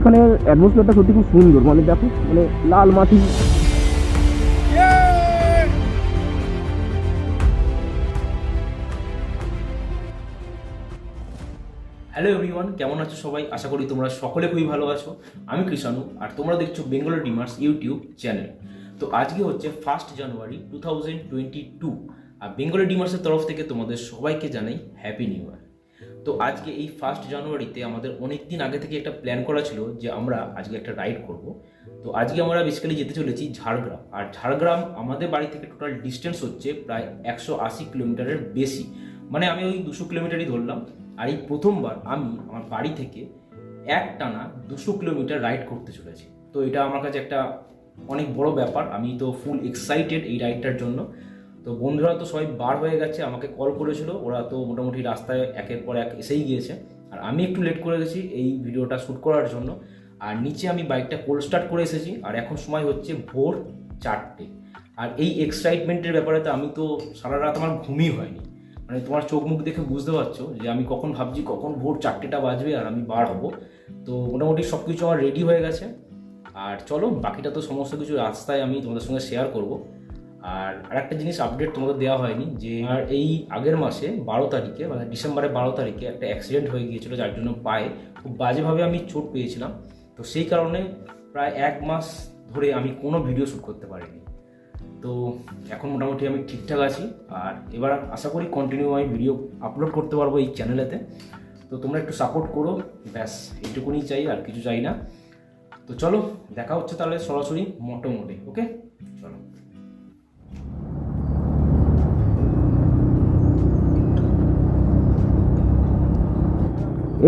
এখানে অ্যাটমসফিয়ারটা সত্যি খুব সুন্দর, মানে দেখো মানে লাল মাটি। হ্যালো এভরিওয়ান, কেমন আছো সবাই? আশা করি তোমরা সকলে খুবই ভালো আছো। আমি কৃষাণু, আর তোমরা দেখছো বেঙ্গলি ডিমার্স ইউটিউব চ্যানেল। তো আজকে হচ্ছে 1 জানুয়ারি 2022, আর বেঙ্গলি ডিমার্সের তরফ থেকে তোমাদের সবাইকে জানাই হ্যাপি নিউ ইয়ার। তো আজকে এই 1 জানুয়ারিতে আমাদের অনেক দিন আগে থেকে একটা প্ল্যান করা ছিল যে আমরা আজকে একটা রাইড করব। তো আজকে আমরা বেসিক্যালি যেতে চলেছি ঝাড়গ্রাম, আর ঝাড়গ্রাম আমাদের বাড়ি থেকে টোটাল ডিস্টেন্স হচ্ছে প্রায় 180 কিলোমিটারের বেশি, মানে আমি ওই 200 কিলোমিটারই ধরলাম। আর এই প্রথমবার আমি আমার বাড়ি থেকে একটানা 200 কিলোমিটার রাইড করতে চলেছি। তো এটা আমার কাছে একটা অনেক বড় ব্যাপার, আমি তো ফুল এক্সাইটেড এই রাইডটার জন্য। তো বন্ধুরা তো সবাই বার হয়ে গেছে, আমাকে কল করেছিল, ওরা তো মোটামুটি রাস্তায় একের পর এক এসেই গিয়েছে, আর আমি একটু লেট করে গেছি এই ভিডিওটা শ্যুট করার জন্য। আর নিচে আমি বাইকটা কোল্ড স্টার্ট করে এসেছি, আর এখন সময় হচ্ছে ভোর 4টে। আর এই এক্সাইটমেন্টের ব্যাপারে তো আমি তো সারা রাত আমার ঘুমই হয়নি, মানে তোমার চোখ মুখ দেখে বুঝতে পারছো যে আমি কখন ভাবছি কখন ভোর 4টা বাজবে আর আমি বার হব। তো মোটামুটি সব কিছু আমার রেডি হয়ে গেছে, আর চলো বাকিটা তো সমস্ত কিছু রাস্তায় আমি তোমাদের সঙ্গে শেয়ার করব। আর আরেকটা জিনিস আপডেট তোমাদের দেওয়া হয়নি, যে আর এই আগের মাসে 12 তারিখে, মানে ডিসেম্বরের 12 তারিখে একটা অ্যাক্সিডেন্ট হয়ে গিয়েছিল, যার জন্য পায়ে খুব বাজেভাবে আমি চোট পেয়েছিলাম। তো সেই কারণে প্রায় 1 মাস ধরে আমি কোনো ভিডিও শ্যুট করতে পারিনি। তো এখন মোটামুটি আমি ঠিকঠাক আছি, আর এবার আশা করি কন্টিনিউ আমি ভিডিও আপলোড করতে পারবো এই চ্যানেলেতে। তো তোমরা একটু সাপোর্ট করো, ব্যাস এইটুকুনি চাই, আর কিছু চাই না। তো চলো দেখা হচ্ছে তাহলে সরাসরি মোটামুটি, ওকে চলো।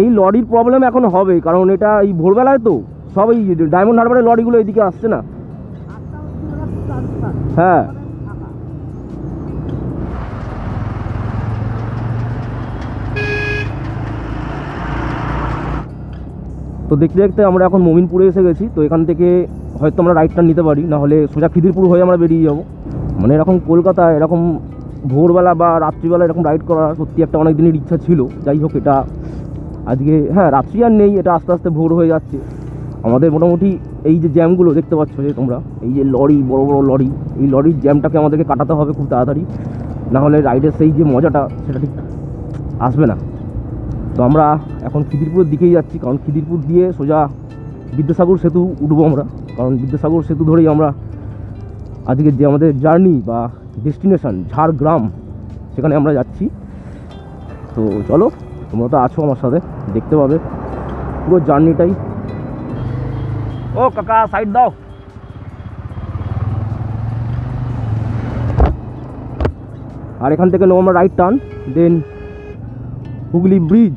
এই লরির প্রবলেম এখন হবে, কারণ এটা এই ভোরবেলায় তো সব এই ডায়মন্ড হারবারের লরিগুলো এদিকে আসছে না। হ্যাঁ, তো দেখতে দেখতে আমরা এখন মোমিনপুরে এসে গেছি। তো এখান থেকে হয়তো আমরা রাইডটা নিতে পারি, না হলে সোজা খিদিরপুর হয়ে আমরা বেরিয়ে যাব। মানে এরকম কলকাতায় এরকম ভোরবেলা বা রাত্রিবেলা এরকম রাইড করার সত্যি একটা অনেক দিনের ইচ্ছা ছিল। যাই হোক, এটা আজকে, হ্যাঁ রাত্রি আর নেই, এটা আস্তে আস্তে ভোর হয়ে যাচ্ছে। আমাদের মোটামুটি এই যে জ্যামগুলো দেখতে পাচ্ছ যে তোমরা, এই যে লরি, বড় বড় লরি, এই লরির জ্যামটাকে আমাদেরকে কাটাতে হবে খুব তাড়াতাড়ি, না হলে রাইডের সেই যে মজাটা সেটা ঠিক আসবে না। তো আমরা এখন খিদিরপুরের দিকেই যাচ্ছি, কারণ খিদিরপুর দিয়ে সোজা বিদ্যাসাগর সেতু উঠবো আমরা, কারণ বিদ্যাসাগর সেতু ধরেই আমরা আজকের যে আমাদের জার্নি বা ডেস্টিনেশন ঝাড়গ্রাম, সেখানে আমরা যাচ্ছি। তো চলো, তোমরা তো আছো আমার সাথে, দেখতে পাবে পুরো জার্নিটাই। ও কাকা সাইড দাও। আর এখান থেকে নেবো আমরা রাইট টার্ন, দেন হুগলি ব্রিজ।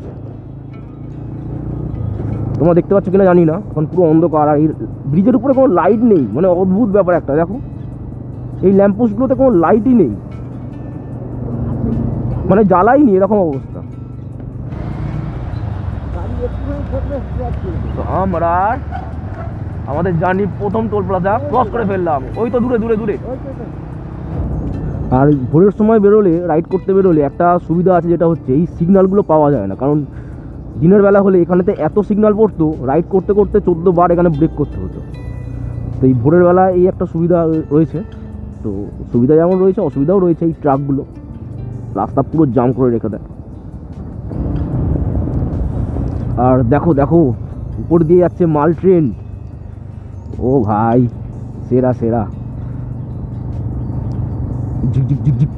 তোমরা দেখতে পাচ্ছ কিনা জানি না, এখন পুরো অন্ধকার, আর এই ব্রিজের উপরে কোনো লাইট নেই, মানে অদ্ভুত ব্যাপার একটা। দেখো এই ল্যাম্পপোস্টগুলোতে কোনো লাইটই নেই, মানে জ্বালাই নি, এরকম অবস্থা। তো আমরা আমাদের জার্নির প্রথম টোল প্লাজা ক্রস করে ফেললাম, ওই তো দূরে দূরে দূরে। আর ভোরের সময় বেরোলে, রাইড করতে বেরোলে একটা সুবিধা আছে, যেটা হচ্ছে এই সিগন্যালগুলো পাওয়া যায় না। কারণ দিনের বেলা হলে এখানেতে এত সিগন্যাল পড়তো, রাইড করতে করতে 14 বার এখানে ব্রেক করতে হতো। তো এই ভোরের বেলা এই একটা সুবিধা রয়েছে। তো সুবিধা যেমন রয়েছে, অসুবিধাও রয়েছে। এই ট্রাকগুলো রাস্তা পুরো জাম করে রেখে দেয়। আর দেখো দেখো, উপর দিয়ে যাচ্ছে মাল ট্রেন। ও ভাই, সেরা সেরা, ঝিক ঝিক ঝিক ঝিক।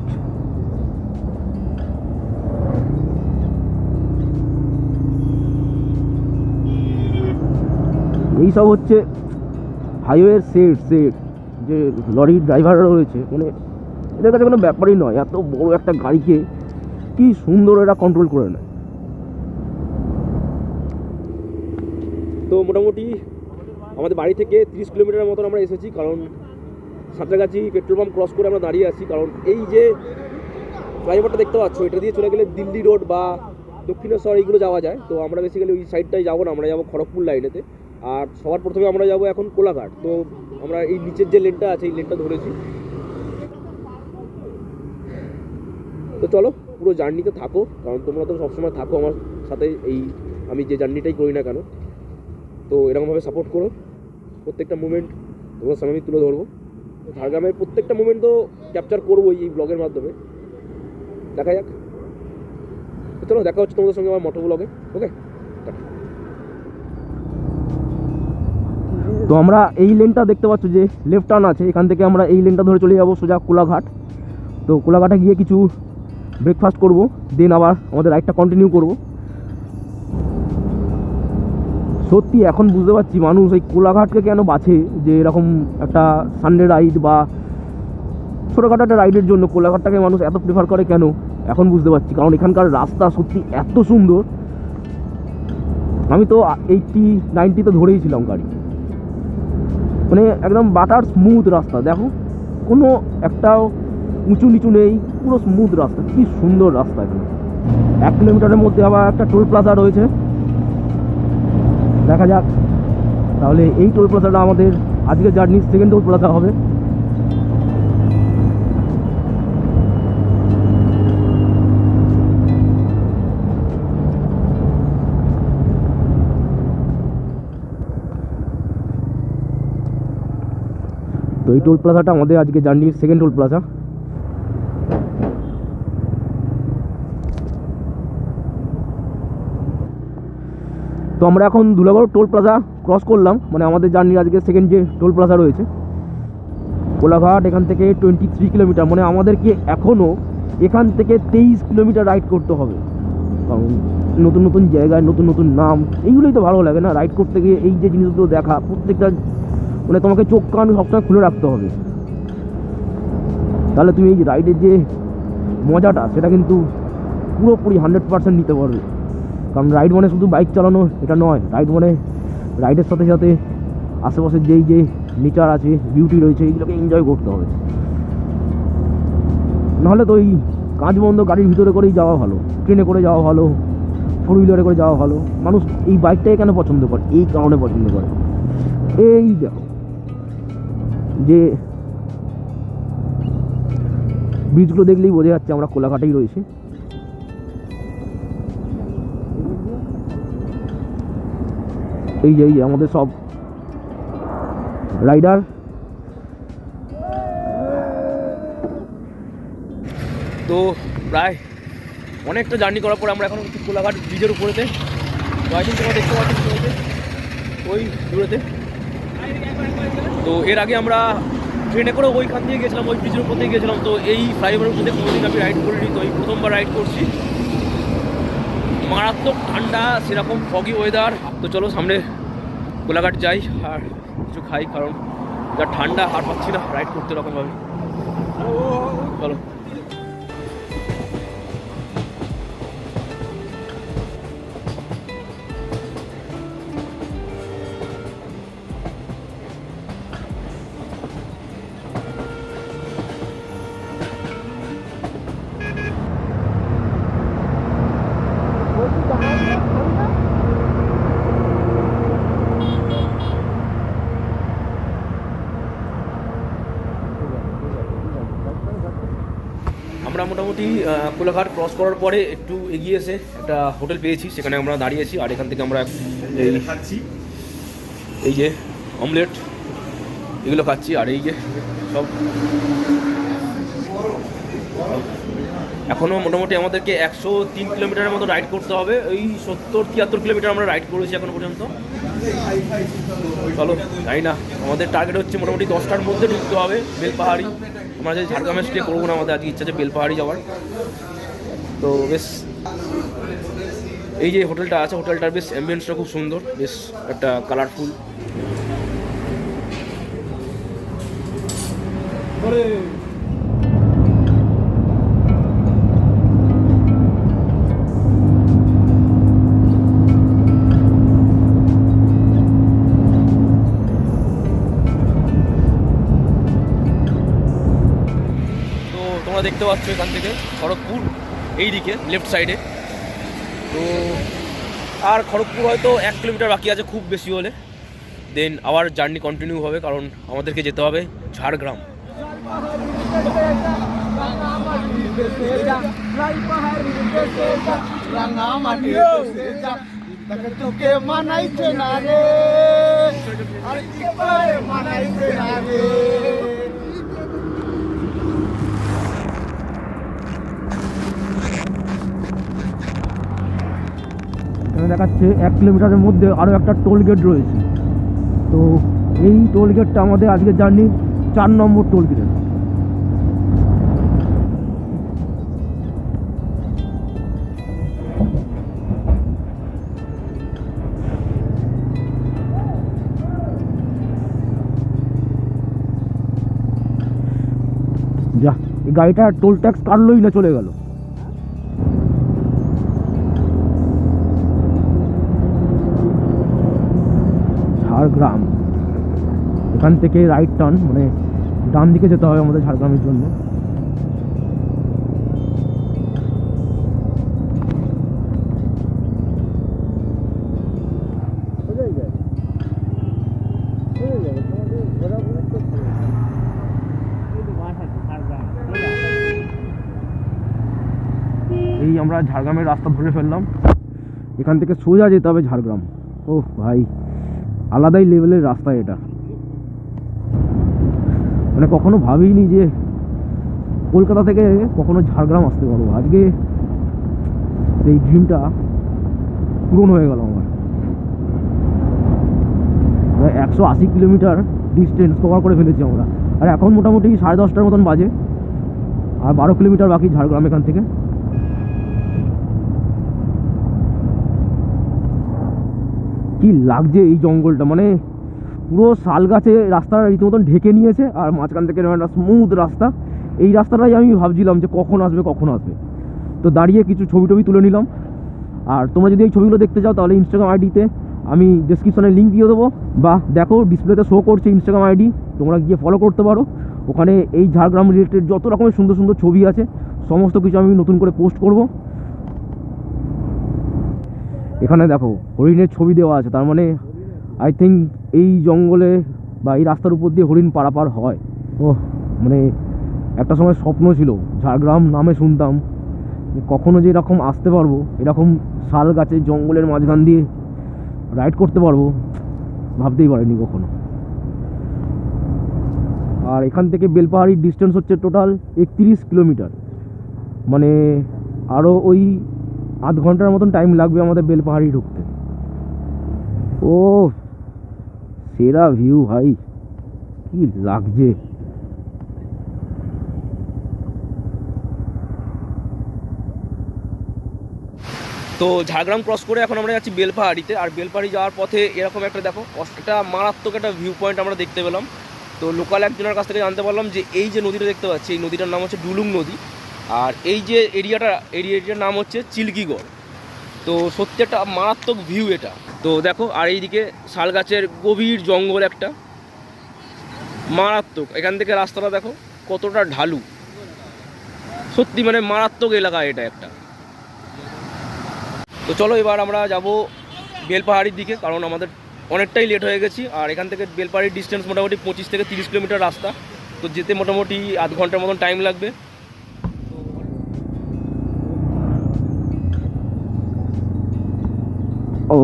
এইসব হচ্ছে হাইওয়ের সেট যে লরির ড্রাইভাররা রয়েছে, মানে এদের কাছে কোনো ব্যাপারই নয়, এত বড় একটা গাড়িকে কি সুন্দর এরা কন্ট্রোল করে নেয়। তো মোটামুটি আমাদের বাড়ি থেকে 30 কিলোমিটারের মতন আমরা এসেছি, কারণ সাঁতরাগাছি পেট্রোল পাম্প ক্রস করে আমরা দাঁড়িয়ে আছি। কারণ এই যে ফ্লাইওভারটা দেখতে পাচ্ছ, এটা দিয়ে চলে গেলে দিল্লি রোড বা দক্ষিণেশ্বর এইগুলো যাওয়া যায়। তো আমরা বেসিক্যালি ওই সাইডটাই যাবো না, আমরা যাবো খড়গপুর লাইনেতে। আর সবার প্রথমে আমরা যাবো এখন কোলাঘাট। তো আমরা এই নিচের যে লেনটা আছে, এই লেনটা ধরেছি। তো চলো পুরো জার্নিতে থাকো, কারণ তোমরা তো সবসময় থাকো আমার সাথে, এই আমি যে জার্নিটাই করি না কেন। তো এরকমভাবে সাপোর্ট করো, প্রত্যেকটা মুভমেন্ট তোমার সামনে আমি তুলে ধরবো। ঝাড়গ্রামের প্রত্যেকটা মুভমেন্ট তো ক্যাপচার করবো এই ব্লগের মাধ্যমে। দেখা যাক, চলো দেখা হচ্ছে তোমাদের সঙ্গে আমার মোটো ব্লগে। ওকে, তো আমরা এই লেনটা দেখতে পাচ্ছ যে লেফট টার্ন আছে, এখান থেকে আমরা এই লেনটা ধরে চলে যাবো সোজা কোলাঘাট। তো কোলাঘাটে গিয়ে কিছু ব্রেকফাস্ট করব, দেন আবার আমাদের রাইডটা কন্টিনিউ করব। সত্যি এখন বুঝতে পারছি মানুষ এই কোলাঘাটকে কেন বাছে, যে এরকম একটা সানডে রাইড বা ছোটোখাটো একটা রাইডের জন্য কোলাঘাটটাকে মানুষ এত প্রেফার করে কেন এখন বুঝতে পারছি। কারণ এখানকার রাস্তা সত্যি এত সুন্দর। আমি তো 80-90 তো ধরেই ছিলাম গাড়ি, মানে একদম বাটার স্মুথ রাস্তা। দেখো কোনো একটাও উঁচু নিচু নেই, পুরো স্মুথ রাস্তা, কি সুন্দর রাস্তা। এখানে 1 কিলোমিটারের মধ্যে আবার একটা টোল প্লাজা রয়েছে। দেখা যাক তাহলে এই টোল প্লাজাটা আমাদের আজকের জার্নির সেকেন্ড টোল প্লাজা হবে। তো এই টোল প্লাজাটা আমাদের আজকে জার্নির সেকেন্ড টোল প্লাজা। তো আমরা এখন ধুলাগড় টোল প্লাজা ক্রস করলাম, মানে আমাদের জার্নির আজকে সেকেন্ড যে টোল প্লাজা রয়েছে কোলাঘাট। এখান থেকে 23 কিলোমিটার, মানে আমাদেরকে এখনও এখান থেকে 23 কিলোমিটার রাইড করতে হবে। কারণ নতুন নতুন জায়গায় নতুন নতুন নাম, এইগুলোই তো ভালো লাগে না রাইড করতে গিয়ে। এই যে জিনিসগুলো দেখা, প্রত্যেকটা মানে তোমাকে চোখ কান সবসময় খুলে রাখতে হবে, তাহলে তুমি এই রাইডের যে মজাটা সেটা কিন্তু পুরোপুরি 100% নিতে পারবে। কারণ রাইড মানে শুধু বাইক চালানো এটা নয়, রাইড মানে রাইডের সাথে সাথে আশেপাশের যেই যে নেচার আছে, বিউটি রয়েছে, এইগুলোকে এনজয় করতে হবে। নাহলে তো এই কাঁচ বন্ধ গাড়ির ভিতরে করেই যাওয়া ভালো, ট্রেনে করে যাওয়া ভালো, 4 হুইলারে করে যাওয়া ভালো। মানুষ এই বাইকটাই কেন পছন্দ করে, এই কারণে পছন্দ করে। এই দেখো যে ব্রিজগুলো দেখলেই বোঝা যাচ্ছে আমরা কোলাঘাটেই রয়েছি। এই যে আমাদের সব রাইডার। তো প্রায় অনেকটা জার্নি করার পর আমরা এখন কোলাঘাট ব্রিজের উপরেতে। তো আই থিঙ্ক তোমরা দেখতে পাচ্ছি ওই দূরেতে। তো এর আগে আমরা ট্রেনে করে ওইখান দিয়ে গেছিলাম, ওই ব্রিজের উপর দিয়ে গেছিলাম। তো এই ফ্লাইওভারের উপর দিয়ে কোনোদিন আমি রাইড করিনি, তো এই প্রথমবার রাইড করছি। মারাত্মক ঠান্ডা, সেরকম ফগি ওয়েদার। তো চলো সামনে কোলাঘাট যাই আর কিছু খাই, কারণ যা ঠান্ডা আর পাচ্ছি না রাইড করতে এরকমভাবে। চলো। আমরা মোটামুটি কোলাঘাট ক্রস করার পরে একটু এগিয়ে এসে একটা হোটেল পেয়েছি, সেখানে আমরা দাঁড়িয়েছি। আর এখান থেকে আমরা খাচ্ছি এই যে অমলেট, এগুলো খাচ্ছি। আর এই যে সব এখনও মোটামুটি আমাদেরকে 103 কিলোমিটারের মতো রাইড করতে হবে। ওই 70-73 কিলোমিটার আমরা রাইড করেছি এখনো পর্যন্ত। চলো, জানি না, আমাদের টার্গেট হচ্ছে মোটামুটি 10টার মধ্যে ঢুকতে হবে বেলপাহাড়ি। আমরা যে ঝাড়গ্রামে স্টে করবো না, আমাদের আজকে ইচ্ছা আছে বেলপাহাড়ি যাওয়ার। তো বেশ এই যে হোটেলটা আছে, হোটেলটার বেশ অ্যাম্বিয়েন্সটা খুব সুন্দর, বেশ একটা কালারফুল। দেখতে পাচ্ছ এখান থেকে খড়গপুর এই দিকে লেফট সাইডে। তো আর খড়গপুর হয়তো 1 কিলোমিটার বাকি আছে খুব বেশি হলে, দেন আবার জার্নি কন্টিনিউ হবে, কারণ আমাদেরকে যেতে হবে ঝাড়গ্রাম। তাকে তোকে মানাইছে না রে, আর কি করে মানাইছে না রে। এখানে দেখাচ্ছে 1 কিলোমিটারের মধ্যে আরও একটা টোল গেট রয়েছে। তো এই টোল গেটটা আমাদের আজকের জার্নির 4 নম্বর টোল গেট। যা, এই গাড়িটা টোল ট্যাক্স কাটলোই না, চলে গেল। ঝাড়গ্রাম, এখান থেকে রাইট টার্ন, মানে ডান দিকে যেতে হবে আমাদের ঝাড়গ্রামের জন্য। এই আমরা ঝাড়গ্রামের রাস্তা ধরে ফেললাম, এখান থেকে সোজা যেতে হবে ঝাড়গ্রাম। ওহ ভাই, আলাদাই লেভেলের রাস্তা এটা। মানে কখনো ভাবিনি যে কলকাতা থেকে কখনো ঝাড়গ্রাম আসতে পারবো। আজকে সেই ড্রিমটা পূরণ হয়ে গেল আমার। 180 কিলোমিটার ডিস্টেন্স কভার করে ফেলেছি আমরা, আর এখন মোটামুটি 10:30টার মতন বাজে, আর 12 কিলোমিটার বাকি ঝাড়গ্রাম এখান থেকে। কি লাগছে এই জঙ্গলটা, মানে পুরো শাল গাছে রাস্তাটা রীতিমতন ঢেকে নিয়েছে, আর মাঝখান থেকে একটা স্মুথ রাস্তা। এই রাস্তাটাই আমি ভাবছিলাম যে কখন আসবে কখন আসবে। তো দাঁড়িয়ে কিছু ছবি টবি তুলে নিলাম। আর তোমরা যদি এই ছবিগুলো দেখতে চাও তাহলে ইনস্টাগ্রাম আইডিতে আমি ডেসক্রিপশনে লিঙ্ক দিয়ে দেবো, বা দেখো ডিসপ্লেতে শো করছে ইনস্টাগ্রাম আইডি, তোমরা গিয়ে ফলো করতে পারো। ওখানে এই ঝাড়গ্রাম রিলেটেড যত রকমের সুন্দর সুন্দর ছবি আছে সমস্ত কিছু আমি নতুন করে পোস্ট করব। এখানে দেখো হরিণের ছবি দেওয়া আছে, তার মানে আই থিঙ্ক এই জঙ্গলে বা এই রাস্তার উপর দিয়ে হরিণ পারাপার হয়। ও মানে একটা সময় স্বপ্ন ছিল, ঝাড়গ্রাম নামে শুনতাম, কখনো যে এরকম আসতে পারবো, এরকম শাল গাছের জঙ্গলের মাঝখান দিয়ে রাইড করতে পারবো, ভাবতেই পারিনি কখনো। আর এখান থেকে বেলপাহাড়ির ডিস্টেন্স হচ্ছে টোটাল 31 কিলোমিটার, মানে আরও ওই আধ ঘন্টার মতন টাইম লাগবে আমাদের বেলপাহাড়ি ঢুকতে। ও সেরা ভিউ ভাই, কি লাগছে। তো ঝাড়গ্রাম ক্রস করে এখন আমরা যাচ্ছি বেলপাহাড়িতে। আর বেলপাহাড়ি যাওয়ার পথে এরকম একটা দেখো একটা মারাত্মক একটা ভিউ পয়েন্ট আমরা দেখতে পেলাম। তো লোকাল একজনের কাছ থেকে জানতে পারলাম যে এই যে নদীটা দেখতে পাচ্ছি, এই নদীটার নাম হচ্ছে ডুলুং নদী, আর এই যে এরিয়াটার নাম হচ্ছে চিল্কিগড়। তো সত্যি একটা মারাত্মক ভিউ এটা। তো দেখো, আর এইদিকে শাল গাছের গভীর জঙ্গল একটা মারাত্মক। এখান থেকে রাস্তাটা দেখো কতটা ঢালু, সত্যি মানে মারাত্মক এলাকা এটা একটা। তো চলো এবার আমরা যাব বেলপাহাড়ির দিকে, কারণ আমাদের অনেকটাই লেট হয়ে গেছি। আর এখান থেকে বেলপাহাড়ির ডিস্টেন্স মোটামুটি 25 থেকে 30 কিলোমিটার রাস্তা। তো যেতে মোটামুটি আধ ঘন্টার মতন টাইম লাগবে। ও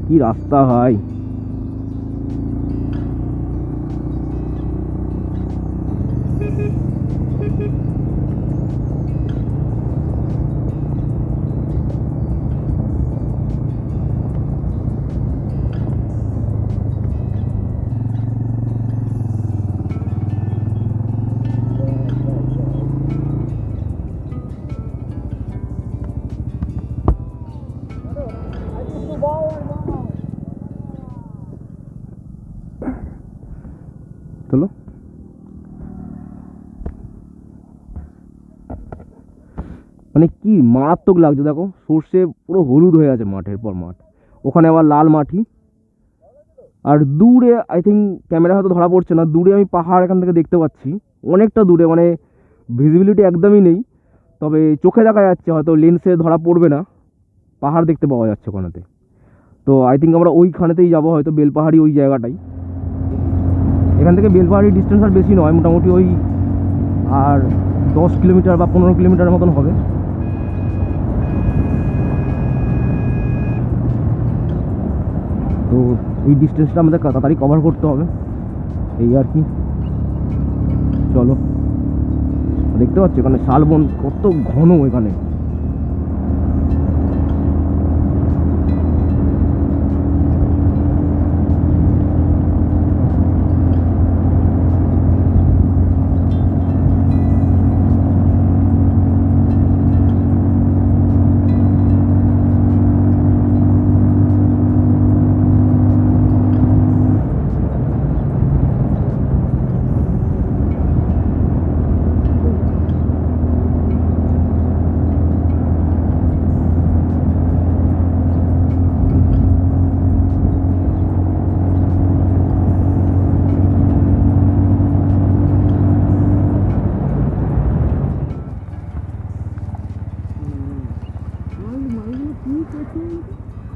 কি রাস্তা ভাই, চলো। মানে কি মারাত্মক লাগছে দেখো, সর্ষে পুরো হলুদ হয়ে আছে মাঠের পর মাঠ, ওখানে আবার লাল মাটি। আর দূরে আই থিঙ্ক ক্যামেরা হয়তো ধরা পড়ছে না, দূরে আমি পাহাড় এখান থেকে দেখতে পাচ্ছি অনেকটা দূরে, মানে ভিজিবিলিটি একদমই নেই, তবে চোখে দেখা যাচ্ছে, হয়তো লেন্সে ধরা পড়বে না, পাহাড় দেখতে পাওয়া যাচ্ছে ওখানেতে। তো আই থিঙ্ক আমরা ওইখানেতেই যাবো, হয়তো বেলপাহাড়ি ওই জায়গাটাই। এখান থেকে বেলপাহাড়ির ডিস্টেন্স আর বেশি নয়, মোটামুটি ওই আর 10 কিলোমিটার বা 15 কিলোমিটার মতন হবে। তো এই ডিস্টেন্সটা আমাদের তাড়াতাড়ি কভার করতে হবে, এই আর কি। চলো, দেখতে পাচ্ছ এখানে শালবন কত ঘন এখানে।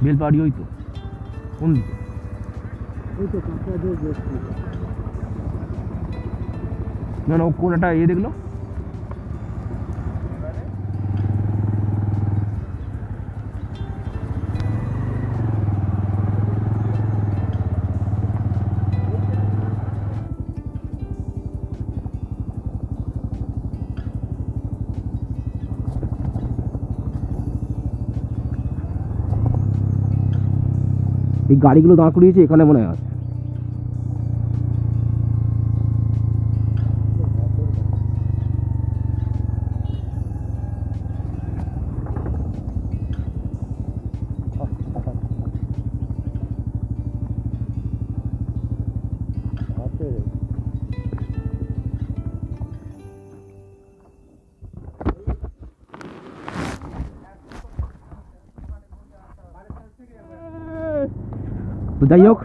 বেলপাহাড়ি ওই তো, কোন দিকে? না না, ও কোন একটা দেখলো। এই গাড়িগুলো দাঁড় করিয়েছে এখানে মনে হয়। তো যাই হোক,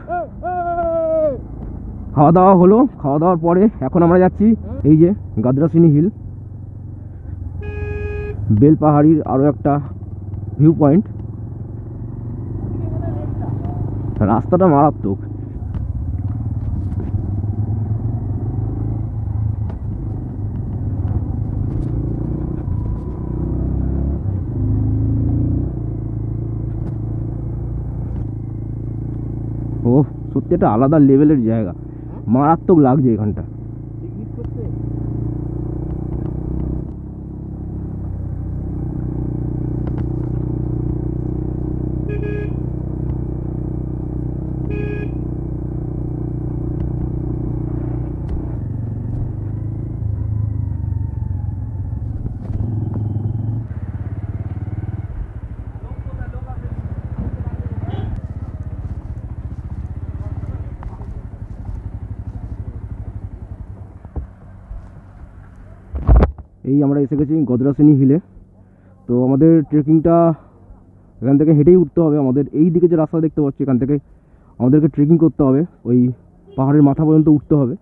খাওয়া দাওয়া হলো। খাওয়া দাওয়ার পরে এখন আমরা যাচ্ছি এই যে গাদ্রাসিনী হিল, বেলপাহাড়ির আরও একটা ভিউ পয়েন্ট। রাস্তাটা মারাত্মক। ও সত্যি একটা আলাদা লেভেলের জায়গা, মারাত্মক লাগছে এখানটা। এই আমরা এসে গেছি গদ্রাসিনী হিলে। তো আমাদের ট্রেকিংটা এখান থেকে হেঁটেই উঠতে হবে। আমাদের এই দিকে যে রাস্তা দেখতে পাচ্ছি এখান থেকে আমাদেরকে ট্রেকিং করতে হবে, ওই পাহাড়ের মাথা পর্যন্ত উঠতে হবে।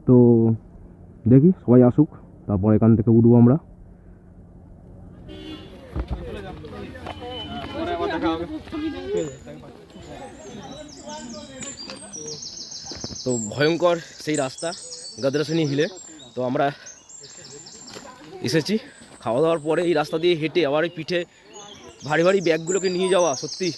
তো দেখি সবাই আসুক, তারপর এখান থেকে উঠবো আমরা। তো ভয়ঙ্কর সেই রাস্তা গদ্রাসিনী হিলে। তো আমরা এসেছি, খাওয়া দাওয়ার পরে এই রাস্তা দিয়ে হেঁটে আবার এই পিঠে ভারী ভারী ব্যাগগুলোকে নিয়ে যাওয়া সত্যি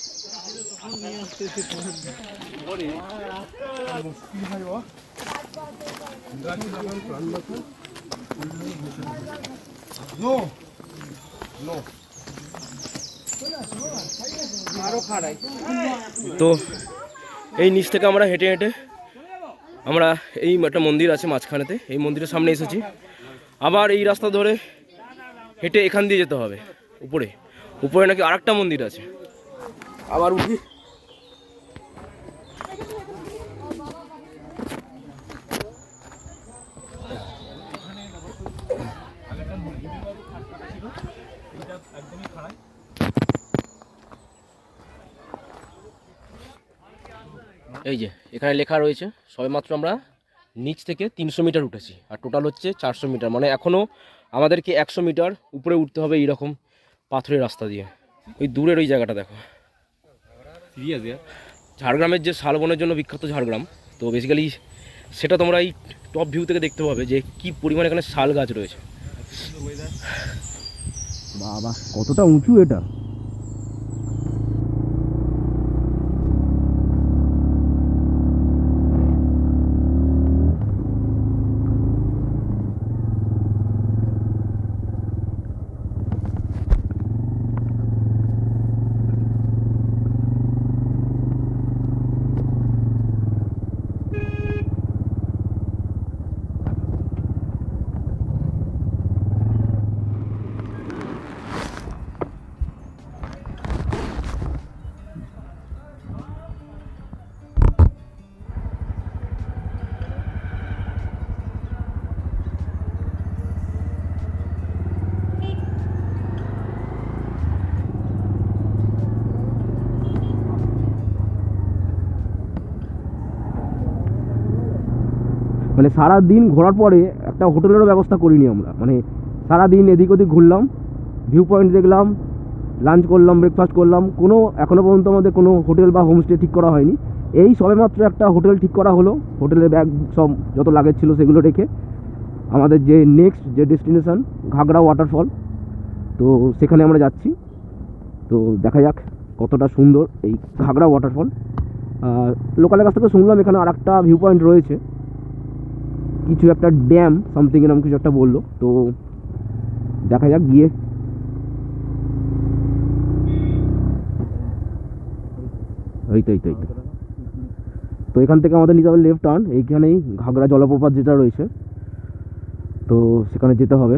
তো এই নিচ থেকে আমরা হেঁটে হেঁটে আমরা এই একটা মন্দির আছে মাঝখানেতে, এই মন্দিরের সামনে এসেছি। আবার এই রাস্তা ধরে হেঁটে এখান দিয়ে যেতে হবে উপরে। উপরে নাকি আরেকটা মন্দির আছে, আবার উঠি। এই যে এখানে লেখা রয়েছে সবেমাত্র আমরা নিচ থেকে 300 মিটার উঠেছি, আর টোটাল হচ্ছে 400 মিটার। মানে এখনও আমাদেরকে 100 মিটার উপরে উঠতে হবে এইরকম পাথরের রাস্তা দিয়ে। ওই দূরের ওই জায়গাটা দেখো, ঝাড়গ্রামের যে শালবনের জন্য বিখ্যাত ঝাড়গ্রাম, তো বেসিক্যালি সেটা তোমরা এই টপ ভিউ থেকে দেখতে পাবে যে কি পরিমাণে এখানে শাল গাছ রয়েছে। বাবা কতটা উঁচু এটা! মানে সারা দিন ঘোরার পরে একটা হোটেলেরও ব্যবস্থা করিনি আমরা, মানে সারা দিন এদিক ওদিক ঘুরলাম, ভিউ পয়েন্ট দেখলাম, লাঞ্চ করলাম, ব্রেকফাস্ট করলাম, কোনো এখনও পর্যন্ত আমাদের কোনো হোটেল বা হোমস্টে ঠিক করা হয়নি। এই সবেমাত্র একটা হোটেল ঠিক করা হলো, হোটেলের ব্যাগ সব যত লাগেজ ছিল সেগুলো রেখে আমাদের যে নেক্সট যে ডেস্টিনেশন ঘাগড়া ওয়াটারফল, তো সেখানে আমরা যাচ্ছি। তো দেখা যাক কতটা সুন্দর এই ঘাগড়া ওয়াটারফল। লোকালের কাছ থেকে শুনলাম এখানে আর একটা ভিউ পয়েন্ট রয়েছে, কিছু একটা ড্যাম সামথিং এরকম কিছু একটা বললো, তো দেখা যাক গিয়ে। এই তো তো এখান থেকে আমাদের নিতে হবে লেফট টার্ন, এইখানেই ঘাগড়া জলপ্রপাত যেটা রয়েছে, তো সেখানে যেতে হবে।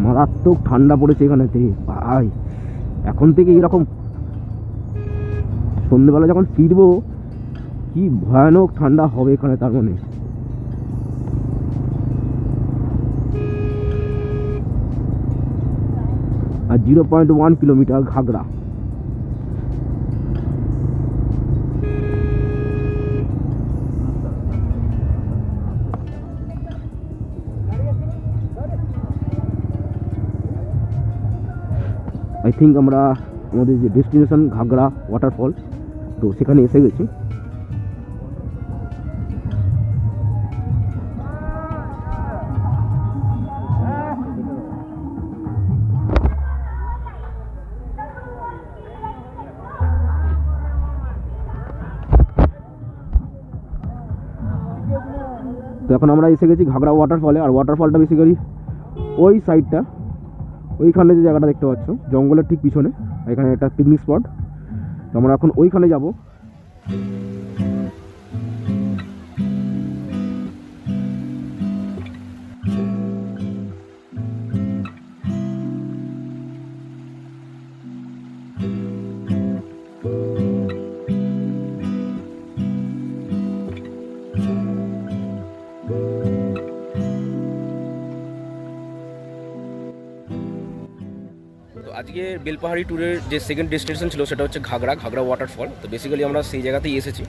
মারাত্মক ঠান্ডা পড়েছে এখানেতে ভাই, এখন থেকে এরকম সন্ধ্যেবেলা যখন ফিরবো কি ভয়ানক ঠান্ডা হবে এখানে, তার মানে আর 0.1 কিলোমিটার ঘাগড়া। আই থিঙ্ক আমরা আমাদের যে ডেস্টিনেশন ঘাগড়া ওয়াটারফল, তো সেখানে এসে গেছি। তো এখন আমরা এসে গেছি ঘাগড়া ওয়াটারফলে, আর ওয়াটারফলটা বেসিক্যালি ওই সাইডটা, ওইখানে যে জায়গাটা দেখতে পাচ্ছ জঙ্গলের ঠিক পিছনে, এখানে একটা পিকনিক স্পট, তো আমরা এখন ওইখানে যাব। তো আজকে বেলপাহাড়ি ট্যুরের যে সেকেন্ড ডেস্টিনেশন ছিল সেটা হচ্ছে ঘাগড়া ওয়াটারফল। তো বেসিক্যালি আমরা সেই জায়গাতেই এসেছি।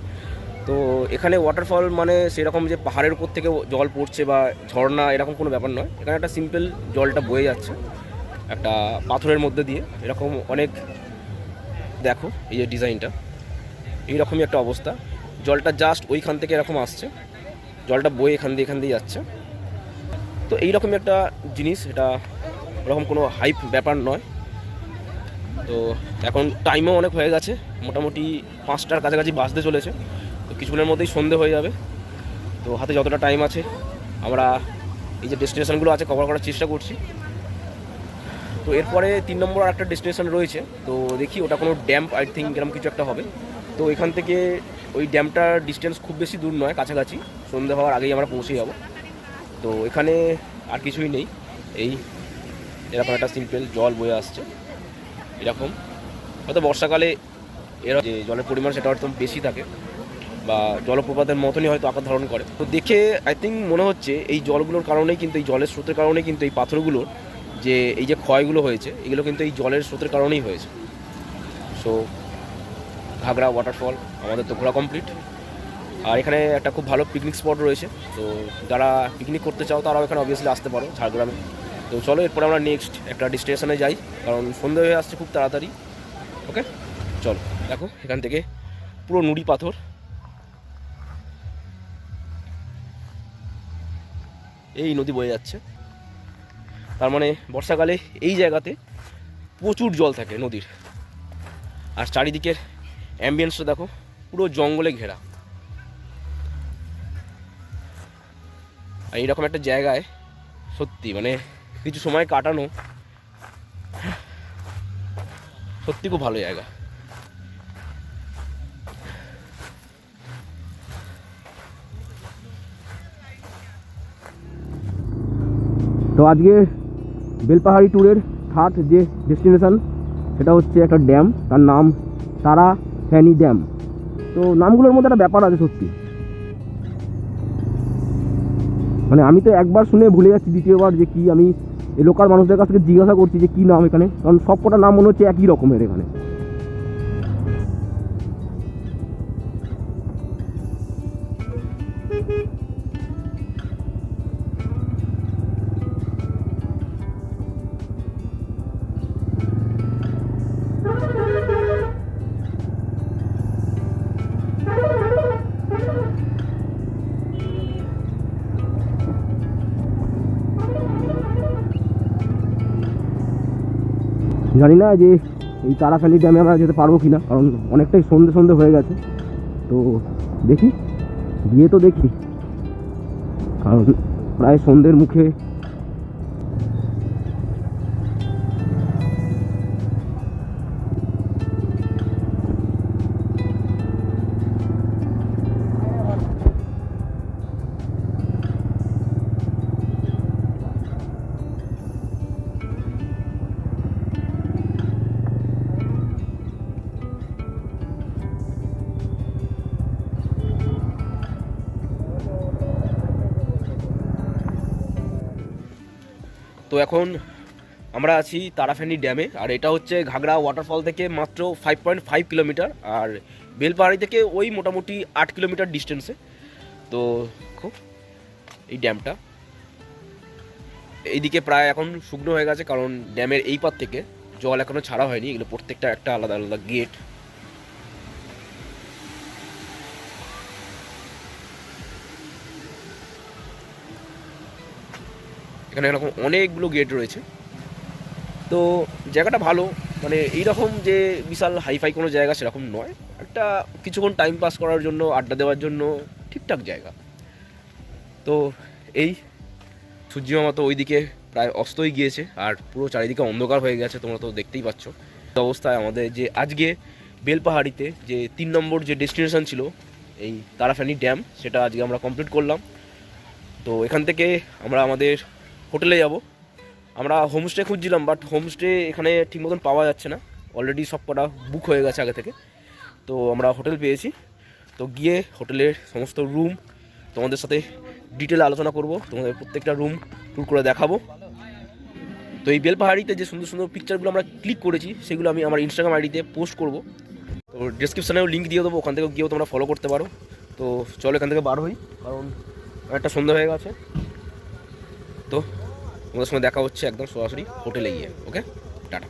তো এখানে ওয়াটারফল মানে সেরকম যে পাহাড়ের উপর থেকে জল পড়ছে বা ঝর্ণা এরকম কোনো ব্যাপার নয়, এখানে একটা সিম্পল জলটা বয়ে যাচ্ছে একটা পাথরের মধ্যে দিয়ে, এরকম অনেক, দেখো এই যে ডিজাইনটা, এইরকমই একটা অবস্থা। জলটা জাস্ট ওইখান থেকে এরকম আসছে, জলটা বয়ে এখান দিয়ে যাচ্ছে। তো এইরকমই একটা জিনিস, এটা ওরকম কোনো হাইপ ব্যাপার নয়। তো এখন টাইমও অনেক হয়ে গেছে, মোটামুটি 5টার কাছাকাছি বাজতে চলেছে। তো কিছুক্ষণের মধ্যেই সন্ধে হয়ে যাবে। তো হাতে যতটা টাইম আছে আমরা এই যে ডেস্টিনেশনগুলো আছে কভার করার চেষ্টা করছি। তো এরপরে 3 নম্বর আর একটা ডেস্টিনেশন রয়েছে, তো দেখি ওটা কোনো ড্যাম আই থিঙ্ক এরকম কিছু একটা হবে। তো এখান থেকে ওই ড্যামটার ডিস্টেন্স খুব বেশি দূর নয়, কাছাকাছি, সন্ধে হওয়ার আগেই আমরা পৌঁছে যাব। তো এখানে আর কিছুই নেই, এই এরকম একটা সিম্পল জল বয়ে আসছে। এরকম হয়তো বর্ষাকালে এর যে জলের পরিমাণ সেটা হয়তো বেশি থাকে বা জলপ্রপাতের মতনই হয়তো আকার ধারণ করে। তো দেখে আই থিঙ্ক মনে হচ্ছে এই জলগুলোর কারণেই কিন্তু, এই জলের স্রোতের কারণেই কিন্তু এই পাথরগুলোর যে এই যে ক্ষয়গুলো হয়েছে এগুলো কিন্তু এই জলের স্রোতের কারণেই হয়েছে। সো ঘাগড়া ওয়াটারফল আমাদের তো ঘোরা কমপ্লিট। আর এখানে একটা খুব ভালো পিকনিক স্পট রয়েছে, তো যারা পিকনিক করতে চাও তারাও এখানে অবভিয়াসলি আসতে পারো ঝাড়গ্রামে। তো চলো এরপরে আমরা নেক্সট একটা ডেস্টিনেশনে যাই, কারণ সন্ধ্যে হয়ে আসছে খুব তাড়াতাড়ি। ওকে চলো, দেখো এখান থেকে পুরো নুড়ি পাথর, এই নদী বয়ে যাচ্ছে। তার মানে বর্ষাকালে এই জায়গাতে প্রচুর জল থাকে নদীর। আর চারিদিকের অ্যাম্বিয়েন্সটা দেখো, পুরো জঙ্গলে ঘেরা। আর এইরকম একটা জায়গায় সত্যি মানে কিছু সময় কাটানো সত্যি খুব ভালো জায়গা। তো আজকে বেলপাহাড়ি ট্যুরের থার্ড যে ডেস্টিনেশন সেটা হচ্ছে একটা ড্যাম, তার নাম তারা ফ্যানি ড্যাম। তো নামগুলোর মধ্যে একটা ব্যাপার আছে সত্যি, মানে আমি তো একবার শুনে ভুলে যাচ্ছি, দ্বিতীয়বার যে কি, আমি এই লোকাল মানুষদের কাছ থেকে জিজ্ঞাসা করছি যে কী নাম এখানে, কারণ সব কটা নাম মনে হচ্ছে একই রকমের এখানে। জানি না যে এই তারাখালি ড্যামে আমরা যেতে পারবো কি না, কারণ অনেকটাই সন্ধে সন্ধে হয়ে গেছে। তো দেখি, গিয়ে তো দেখি, কারণ প্রায় সন্ধ্যের মুখে। তো এখন আমরা আছি তারাফেনী ড্যামে, আর এটা হচ্ছে ঘাগড়া ওয়াটারফল থেকে মাত্র 5.5 কিলোমিটার, আর বেলপাহাড়ি থেকে ওই মোটামুটি 8 কিলোমিটার ডিস্টেন্সে। তো খুব এই ড্যামটা এইদিকে প্রায় এখন শুকনো হয়ে গেছে, কারণ ড্যামের এই পার থেকে জল এখনও ছাড়া হয়নি। এগুলো প্রত্যেকটা একটা আলাদা আলাদা গেট। এখানে এরকম অনেকগুলো গেট রয়েছে। তো জায়গাটা ভালো, মানে এইরকম যে বিশাল হাইফাই কোনো জায়গা সেরকম নয়, একটা কিছুক্ষণ টাইম পাস করার জন্য, আড্ডা দেওয়ার জন্য ঠিকঠাক জায়গা। তো এই সূর্যিমামা তো ওইদিকে প্রায় অস্তই গিয়েছে, আর পুরো চারিদিকে অন্ধকার হয়ে গেছে, তোমরা তো দেখতেই পাচ্ছ। অবস্থায় আমাদের যে আজকে বেলপাহাড়িতে যে 3 নম্বর যে ডেস্টিনেশন ছিল এই তারাফেনী ড্যাম, সেটা আজকে আমরা কমপ্লিট করলাম। তো এখান থেকে আমরা আমাদের হোটেলে যাব। আমরা হোমস্টে খুঁজছিলাম, বাট হোমস্টে এখানে ঠিক মতন পাওয়া যাচ্ছে না, অলরেডি সব কটা বুক হয়ে গেছে আগে থেকে। তো আমরা হোটেল পেয়েছি, তো গিয়ে হোটেলের সমস্ত রুম তোমাদের সাথে ডিটেলে আলোচনা করব, তোমাদের প্রত্যেকটা রুম ট্যুর করে দেখাবো। তো এই বেলপাহাড়িতে যে সুন্দর সুন্দর পিকচারগুলো আমরা ক্লিক করেছি সেগুলো আমি আমার ইনস্টাগ্রাম আইডিতে পোস্ট করব। তো ডিসক্রিপশানেও লিঙ্ক দিয়ে দেবো, ওখান থেকে গিয়েও তোমরা ফলো করতে পারো। তো চলো এখান থেকে বার হই, কারণ একটা সন্ধ্যা হয়ে গেছে। তো তোমাদের সঙ্গে দেখা হচ্ছে একদম সরাসরি হোটেলে গিয়ে। ওকে, টাটা।